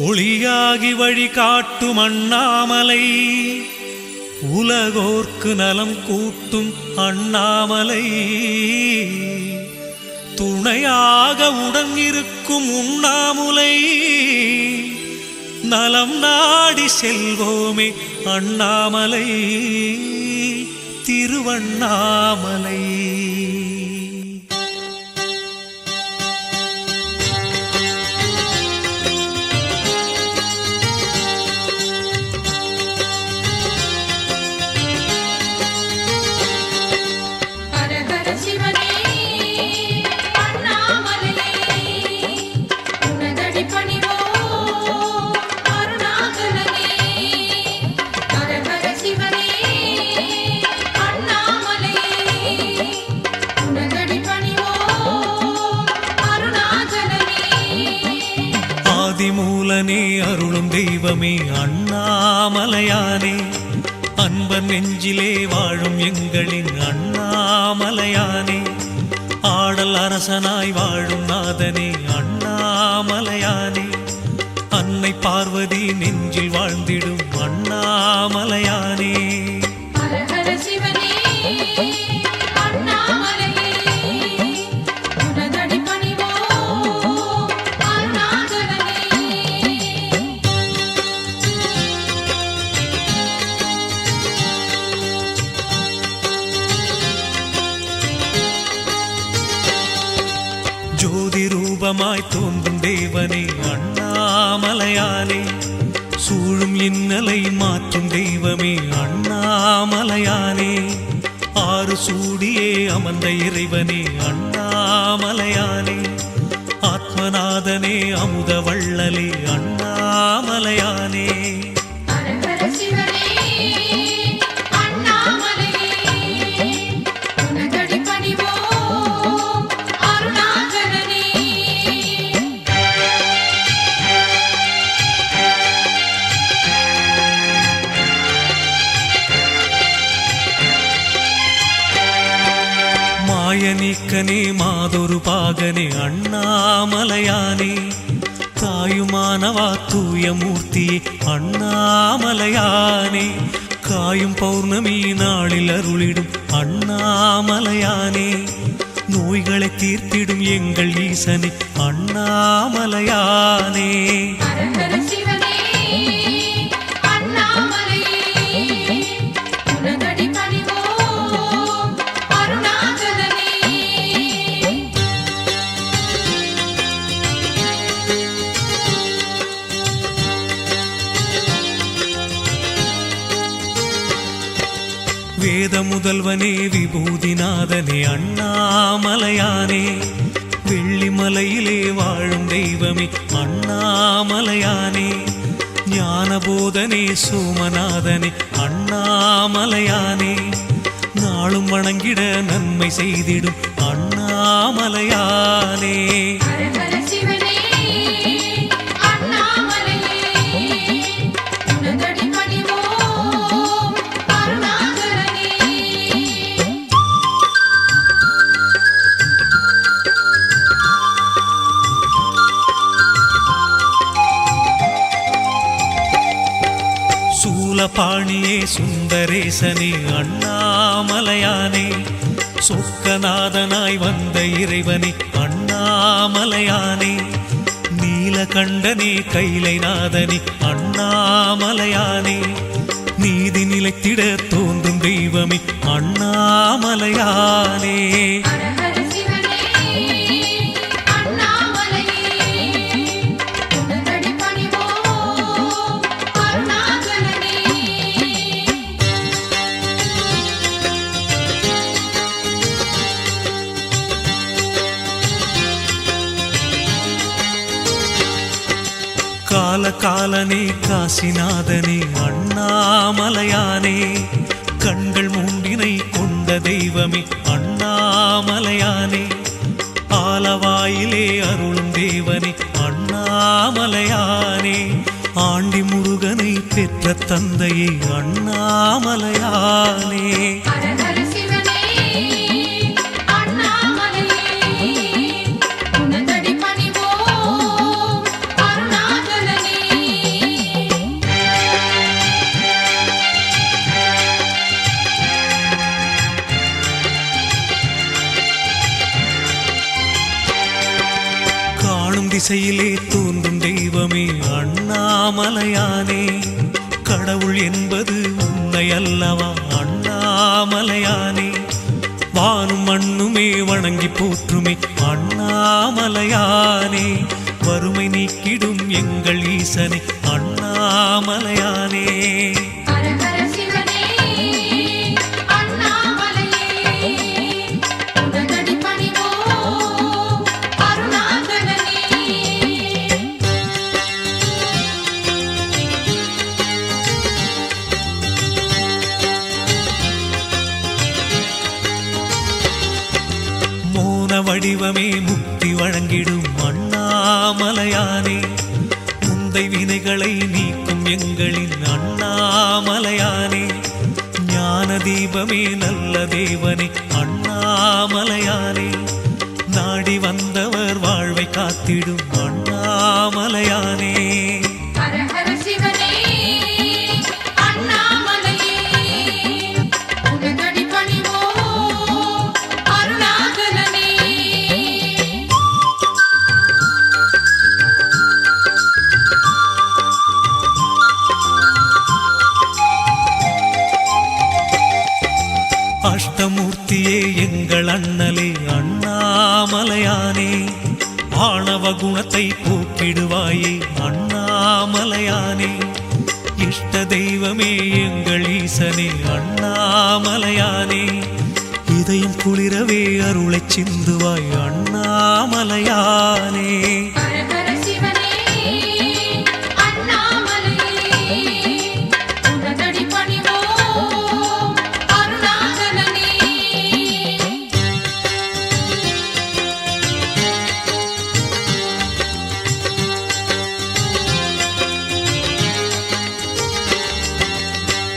ஒளியாகி வழி காட்டும் அண்ணாமலை, உலகோர்க்கு நலம் கூட்டும் அண்ணாமலை, துணையாக உடன் இருக்கும் உண்ணாமுலை, நலம் நாடி செல்வோமே அண்ணாமலை, திருவண்ணாமலை. ஆதிமூலனே அருளும் தெய்வமே அண்ணாமலையானே, அன்பர் நெஞ்சிலே வாழும் எங்களின் அண்ணாமலையானே, ஆடல் அரசனாய் வாழும் நாதனே அண்ணாமலையானே, அன்னை பார்வதி நெஞ்சில் வாழ்ந்திடும் அண்ணாமலையானே. ஜோதி ரூபமாய் தோன்றும் தேவனே அண்ணாமலையானே, சூழும் இன்னலை மாற்றும் தெய்வமே அண்ணாமலையானே, ஆறு சூடியே அமர்ந்த இறைவனே அண்ணாமலையானே, ஆத்மநாதனே அமுத வள்ளலே அண்ணாமலையானே. மாயநீக்கனே மாதொரு பாகனே அண்ணாமலையானே, தாயுமானவா தூய மூர்த்தியே அண்ணாமலையானே, காயும் பௌர்ணமி நாளில் அருளிடும் அண்ணாமலையானே, நோய்களை தீர்த்திடும் எங்கள் ஈசனே அண்ணாமலையானே. வேத முதல்வனே விபூதிநாதனே அண்ணாமலையானே, வெள்ளிமலையிலே வாழும் தெய்வமே அண்ணாமலையானே, ஞானபோதனே சோமநாதனே அண்ணாமலையானே, நாளும் வணங்கிட நன்மை செய்திடும் அண்ணாமலையானே. சூலபாணியே சுந்தரேசனே அண்ணாமலையானே, சொக்கநாதனாய் வந்த இறைவனே அண்ணாமலையானே, நீலகண்டனே கைலைநாதனே அண்ணாமலையானே, நீதி நிலைத்திட தோன்றும் தெய்வமே அண்ணாமலையானே. காலகாலனே காசிநாதனே அண்ணாமலையானே, கண்கள் மூண்டினை கொண்ட தெய்வமே அண்ணாமலையானே, ஆலவாயிலே அருளும் தேவனே அண்ணாமலையானே, ஆண்டி முருகனை பெற்ற தந்தையே அண்ணாமலையானே. அண்ணாமலையே திசையிலே தோன்றும் தெய்வமே அண்ணாமலையானே. கடவுள் என்பது உன்னை அல்லவா அண்ணாமலையானே. வானும் மண்ணுமே வணங்கி போற்றுமே அண்ணாமலையானே. வறுமை நீக்கிடும் எங்கள் ஈசனே அண்ணாமலையானே. வடிவமே முக்தி வழங்கிடும் அண்ணாமலையானே. முந்தை வினைகளை நீக்கும் எங்களின் அண்ணாமலையானே. ஞான தீபமே நல்ல தேவனே அண்ணாமலையானே. நாடி வந்தவர் வாழ்வை காத்திடும் அண்ணாமலையானே. அஷ்டமூர்த்தியே எங்கள் அண்ணலே அண்ணாமலையானே. ஆணவ குணத்தை போக்கிடுவாயே அண்ணாமலையானே. இஷ்ட தெய்வமே எங்கள் ஈசனே அண்ணாமலையானே. இதயம் குளிரவே அருளைச் சிந்துவாய் அண்ணாமலையானே.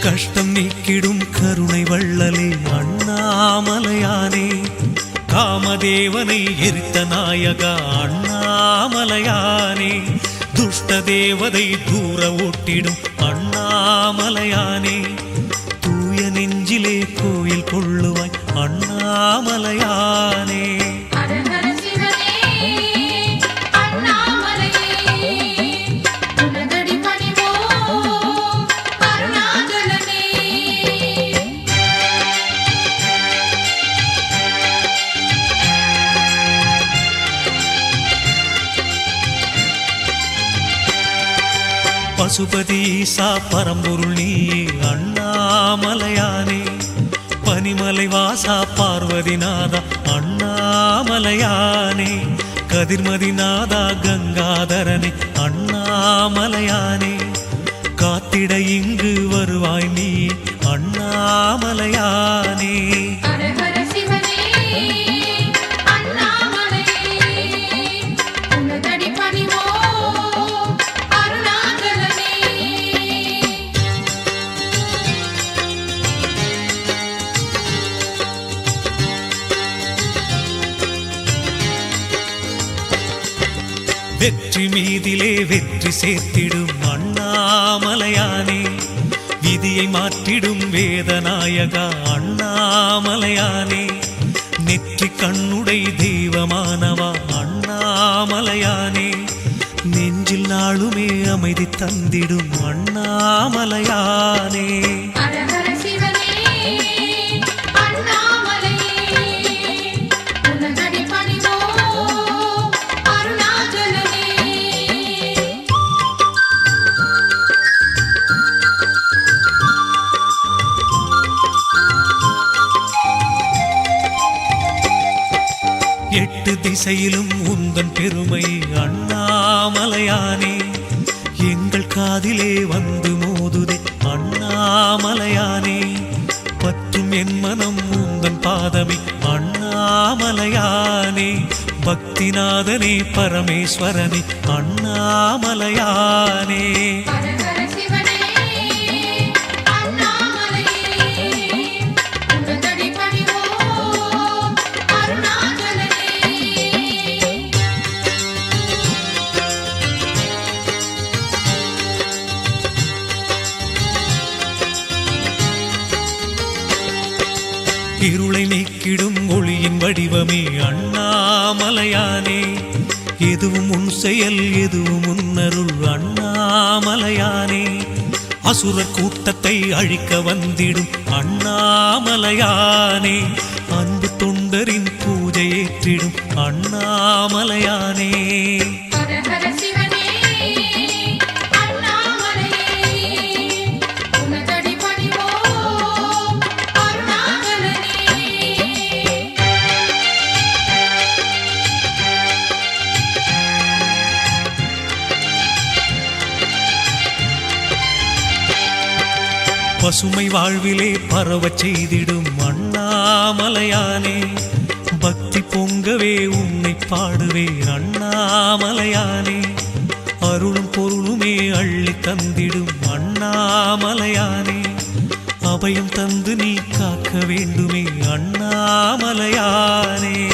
கஷ்டம் நீக்கிடும் கருணை வள்ளலே அண்ணாமலையானே. காமதேவனை எரித்த நாயகா அண்ணாமலையானே. துஷ்ட தேவதை தூர ஓட்டிடும் அண்ணாமலையானே. தூய நெஞ்சிலே கோயில் கொள்ளுவாய் அண்ணாமலையானே. பசுபதி ஈசா பரம்பொருள் நீயே அண்ணாமலையானே. பனிமலை வாசா பார்வதிநாதா அண்ணாமலையானே. கதிர்மதிநாதா கங்காதரனே அண்ணாமலையானே. காத்திட இங்கு வருவாய் நீ அண்ணாமலையானே. வெற்றி மீதிலே வெற்றி சேர்த்திடும் அண்ணாமலையானே. விதியை மாற்றிடும் வேதநாயகா அண்ணாமலையானே. நெற்றி கண்ணுடை தெய்வமானவா அண்ணாமலையானே. நெஞ்சில் நாளுமே அமைதி தந்திடும் அண்ணாமலையானே. எட்டு திசையிலும் உந்தன் பெருமை அண்ணாமலையானே. எங்கள் காதிலே வந்து மோதுதே அண்ணாமலையானே. பற்றும் என் மனம் உந்தன் பாதமே அண்ணாமலையானே. பக்திநாதனே பரமேஸ்வரனே அண்ணாமலையானே. இருளை நீக்கிடும் ஒளியின் வடிவமே அண்ணாமலையானே. எதுவும் உன் செயல் எதுவும் உன்னருள் அண்ணாமலையானே. அசுரர் கூட்டத்தை அழிக்க வந்திடும் அண்ணாமலையானே. அன்பு தொண்டரின் பூஜை ஏற்றிடும் அண்ணாமலையானே. பசுமை வாழ்விலே பரவச் செய்திடும் அண்ணாமலையானே. பக்தி பொங்கவே உன்னை பாடுவே அண்ணாமலையானே. அருளும் பொருளுமே அள்ளி தந்திடும் அண்ணாமலையானே. அபயம் தந்து நீ காக்க வேண்டுமே அண்ணாமலையானே.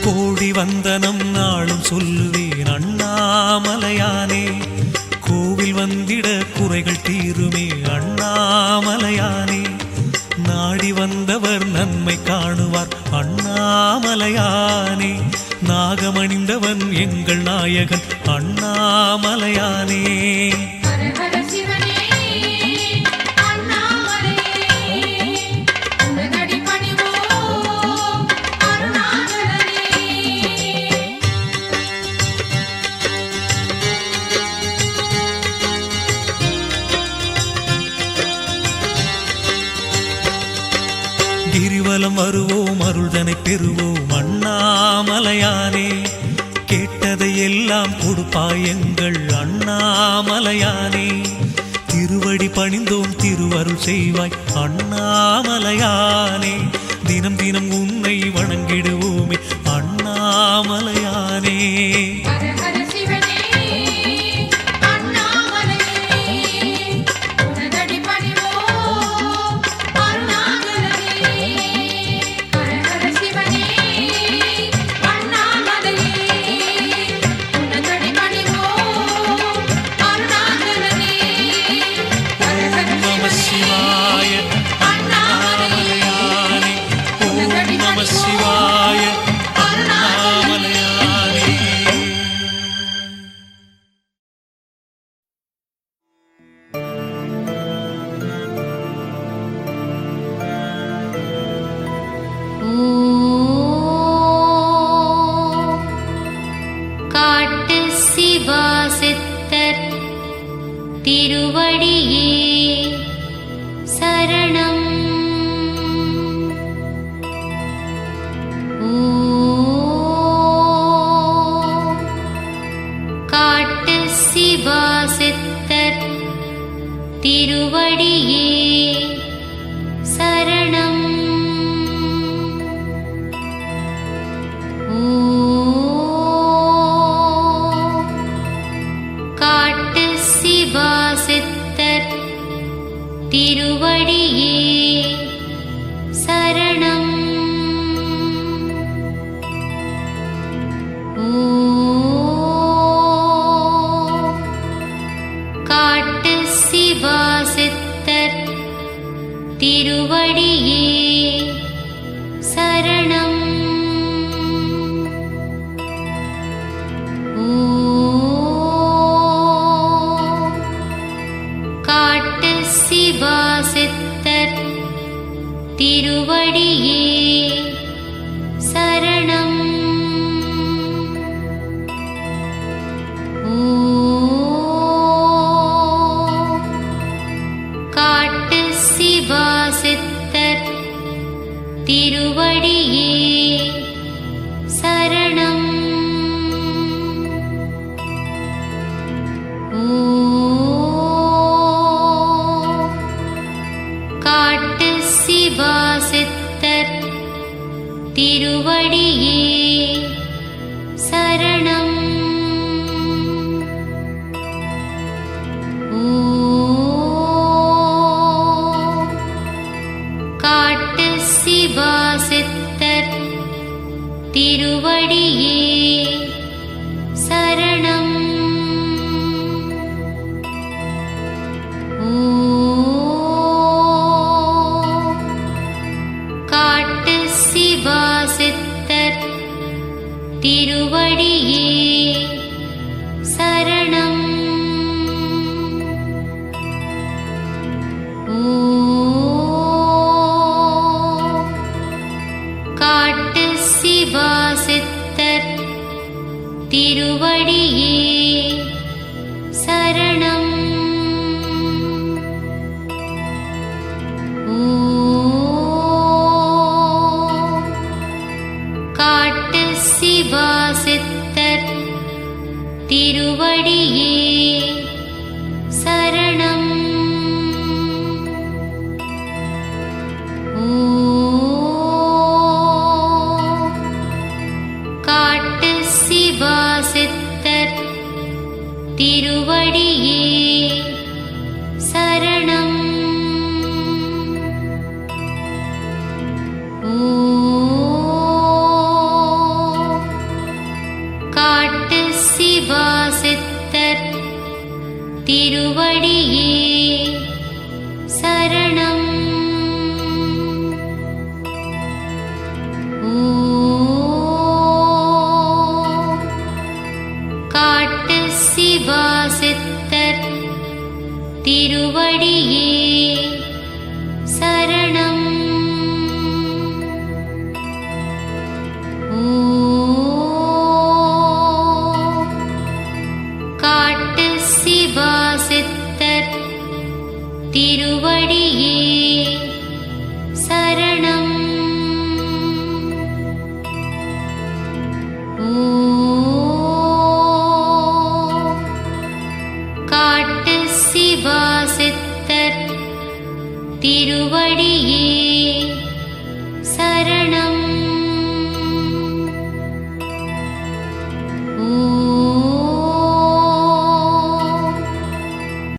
கோடி வந்தனம் நாளும் சொல்லுவேன் அண்ணாமலையானே. கோவில் வந்திட குறைகள் தீருமே அண்ணாமலையானே. நாடி வந்தவர் நன்மை காணுவார் அண்ணாமலையானே. நாகமணிந்தவன் எங்கள் நாயகன் அண்ணாமலையானே. கிரிவலம் வருவோம் அருள்தனை பெறுவோம் அண்ணாமலையானே. கேட்டதை எல்லாம் கொடுப்பாய் எங்கள் அண்ணாமலையானே. திருவடி பணிந்தோம் திருவருள் செய்வாய் அண்ணாமலையானே. தினம் தினம் உன்னை வணங்கிடுவோமே அண்ணாமலையானே. திருவடியே சரணம். காட்டு சிவா சித்தர் திருவடியே சரணம். காட்டு சிவா சித்தர் திருவடியே சரணம். காட்டு சிவா சித்தர் திருவடியே சரணம். காட்டு சிவா சித்தர் திருவடியே சரணம். காட்டு சிவா சித்தர் திருவடியே சரணம். காட்டு சிவா சித்தர் திருவடியே சரணம். காட்டு சிவா திருவடியே சரணம். காட்டு சிவா சித்தர் திருவடியே சரணம். காட்டு சிவா சித்தர் திருவடியே சரணம். காட்டு சிவா சித்தர் திருவடியே சரணம். காட்டு சிவா சித்தர் திருவடியே சரணம். காட்டு சிவா சித்தர் திருவடியே சரணம். காட்டு சிவா சித்தர் திருவடியே சரணம். காட்டு சிவா சித்தர் திருவடியே